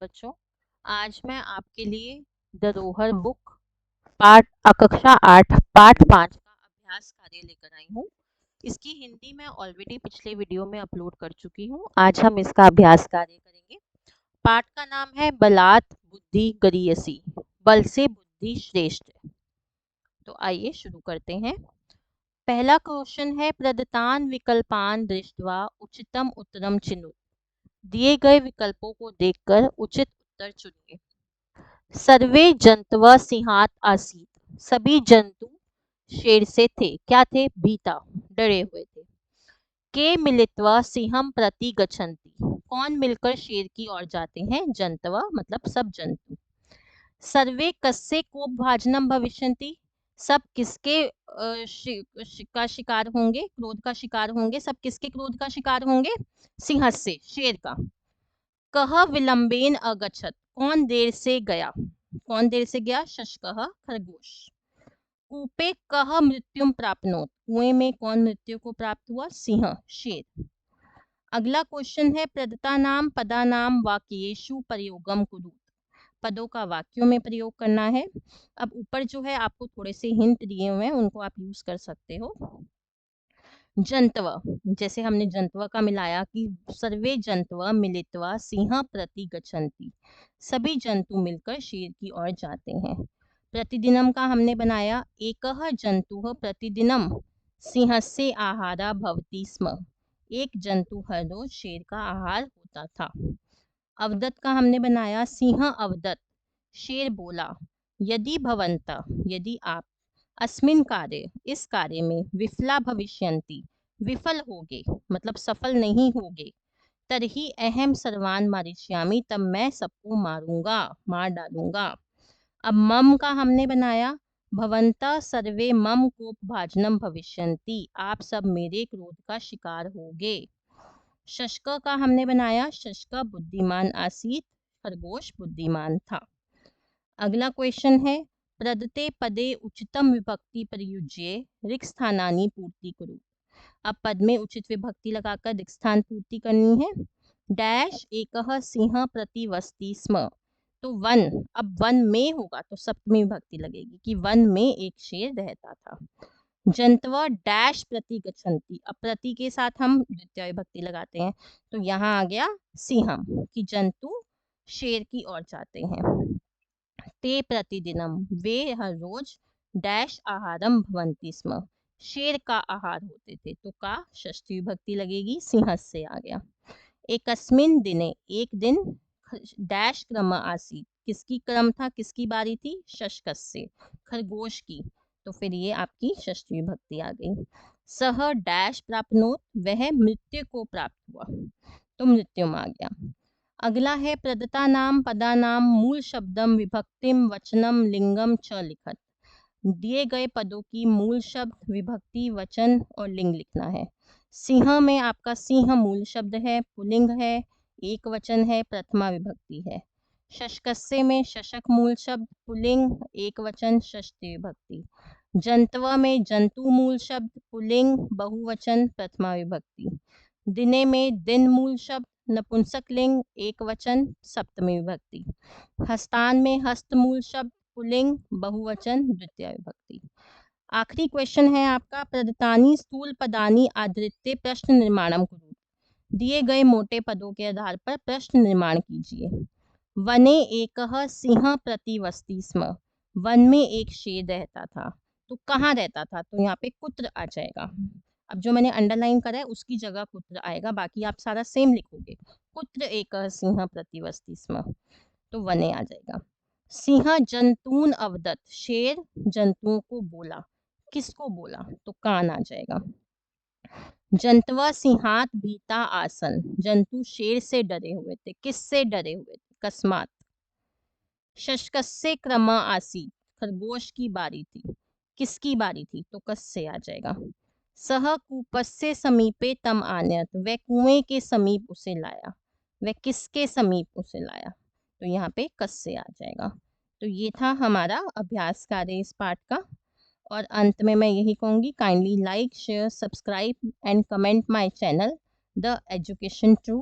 बच्चों, आज मैं आपके लिए धरोहर बुक कक्षा 8 पाठ 5 का अभ्यास कार्य लेकर आई हूँ। इसकी हिंदी मैं ऑलरेडी पिछले वीडियो में अपलोड कर चुकी हूँ। आज हम इसका अभ्यास कार्य करेंगे। पाठ का नाम है बलात् बुद्धि गरीयसी, बल से बुद्धि श्रेष्ठ। तो आइए शुरू करते हैं। पहला क्वेश्चन है प्रदत्तान विकल्पान दृष्ट्वा उचितम उत्तरम चिनुत। दिए गए विकल्पों को देखकर उचित उत्तर चुनिए। सर्वे जंतव सिंहात आसीत, सभी जंतु शेर से थे। क्या थे? भीता, डरे हुए थे। के मिलित्वा सिंहम प्रति गच्छन्ति, कौन मिलकर शेर की ओर जाते हैं? जंतव मतलब सब जंतु। सर्वे कस्य कोपभाजनम भविष्यन्ति, सब किसके का शिकार होंगे? क्रोध का शिकार होंगे। सब किसके क्रोध का शिकार होंगे? सिंहस्य, शेर का। कह विलंबेन अगच्छत, कौन देर से गया? कौन देर से गया? शशकः, खरगोश। कूपे कह मृत्युम प्राप्नोत, कुएं में कौन मृत्यु को प्राप्त हुआ? सिंह, शेर। अगला क्वेश्चन है प्रदत्ता नाम पदा नाम वाक्येषु प्रयोगम कुरु, पदों का वाक्यों में प्रयोग करना है। अब ऊपर जो है आपको थोड़े से हिंट दिए हुए हैं, उनको आप यूज कर सकते हो। जंतव, जैसे हमने जंतव का मिलाया कि सर्वे जंतव मिलित्वा सिंह प्रति गच्छन्ति, सभी जंतु मिलकर शेर की ओर जाते हैं। प्रतिदिनम का हमने बनाया एकः जंतुः प्रतिदिनम सिंहस्य आहारा भवति स्म, एक जंतु हर रोज शेर का आहार होता था। अवदत का हमने बनाया सिंह अवदत, शेर बोला यदि भवन्तः, यदि आप अस्मिन् कार्य, इस कार्य में विफला भविष्यन्ति, विफल होगे मतलब सफल नहीं होगे, तर्हि अहम सर्वान मारिष्यामि, तब मैं सबको मारूंगा, मार डालूंगा। अब मम का हमने बनाया भवन्तः सर्वे मम कोपभाजनम भविष्यन्ति, आप सब मेरे क्रोध का शिकार होगे। शशक का हमने बनाया शशक बुद्धिमान आसीत, खरगोश बुद्धिमान था। अगला क्वेश्चन है प्रदत्ते पदे उचितम विभक्ति प्रयुज्य रिक्त स्थानानि पूर्ति कुरु। अब पद में उचित विभक्ति लगाकर रिक्त स्थान पूर्ति करनी है। डैश एकः सिंह प्रतिवस्ति स्म, तो वन, अब वन में होगा तो सप्तमी विभक्ति लगेगी कि वन में एक शेर रहता था। जंतव डैश प्रति गच्छन्ति, अब प्रति के साथ हम द्वितीय विभक्ति लगाते हैं, तो यहाँ आ गया सिंहम कि जंतु शेर की ओर जाते हैं। ते प्रतिदिनम, वे हर रोज डैश आहारम भवन्ति स्म, शेर का आहार होते थे, तो का षष्ठी विभक्ति लगेगी, सिंह से आ गया। एकस्मिन् दिने, एक दिन डैश क्रम आसीत, किसकी क्रम था, किसकी बारी थी? शशकस्य, खरगोश की, तो फिर ये आपकी षष्ठी विभक्ति आ गई। सह डैश प्राप्नोत, वह मृत्यु को प्राप्त हुआ, तो मृत्युम आ गया। अगला है प्रदत्ता नाम पदा नाम मूल शब्दम विभक्तिम वचनम लिंगम च लिखत, दिए गए पदों की मूल शब्द, विभक्ति, वचन और लिंग लिखना है। सिंह में आपका सिंह मूल शब्द है, पुल्लिंग है, एक वचन है, प्रथमा विभक्ति है। शशकस्य में शशक मूल शब्द, पुल्लिंग, एक वचन, षष्ठी विभक्ति। जंतव में जंतु मूल शब्द, पुल्लिंग, बहुवचन, प्रथमा विभक्ति। दिने में दिन मूल शब्द, नपुंसक लिंग, एक वचन, सप्तमी विभक्ति। हस्तान में हस्त मूल शब्द, पुल्लिंग, बहुवचन, द्वितीय विभक्ति। आखिरी क्वेश्चन है आपका प्रदत्तानि स्थूल पदानि आधृत्य प्रश्न निर्माणम कुरु, दिए गए मोटे पदों के आधार पर प्रश्न निर्माण कीजिए। वने एकः सिंह प्रतिवस्ति स्म, वन में एक शेर रहता था, तो कहाँ रहता था? तो यहाँ पे कुत्र आ जाएगा। अब जो मैंने अंडरलाइन करा है उसकी जगह कुत्र आएगा, बाकी आप सारा सेम लिखोगे। कुत्र एकः सिंह प्रतिवस्ति स्म, तो वने आ जाएगा। सिंह जंतून अवदत, शेर जंतुओं को बोला, किसको बोला? तो कान आ जाएगा। जंतवा सिंहात भीता आसन, जंतु शेर से डरे हुए थे, किससे डरे हुए थे? कस्मात। शशकस्य क्रम आसीत, खरगोश की बारी थी, किसकी बारी थी? तो कस्य आ जाएगा। सह कूपस्य समीपे तम आनयत, वह कुएं के समीप उसे लाया, वह किसके समीप उसे लाया? तो यहाँ पे कस्य आ जाएगा। तो ये था हमारा अभ्यास कार्य इस पाठ का। और अंत में मैं यही कहूँगी, kindly like share subscribe and comment my channel the education true.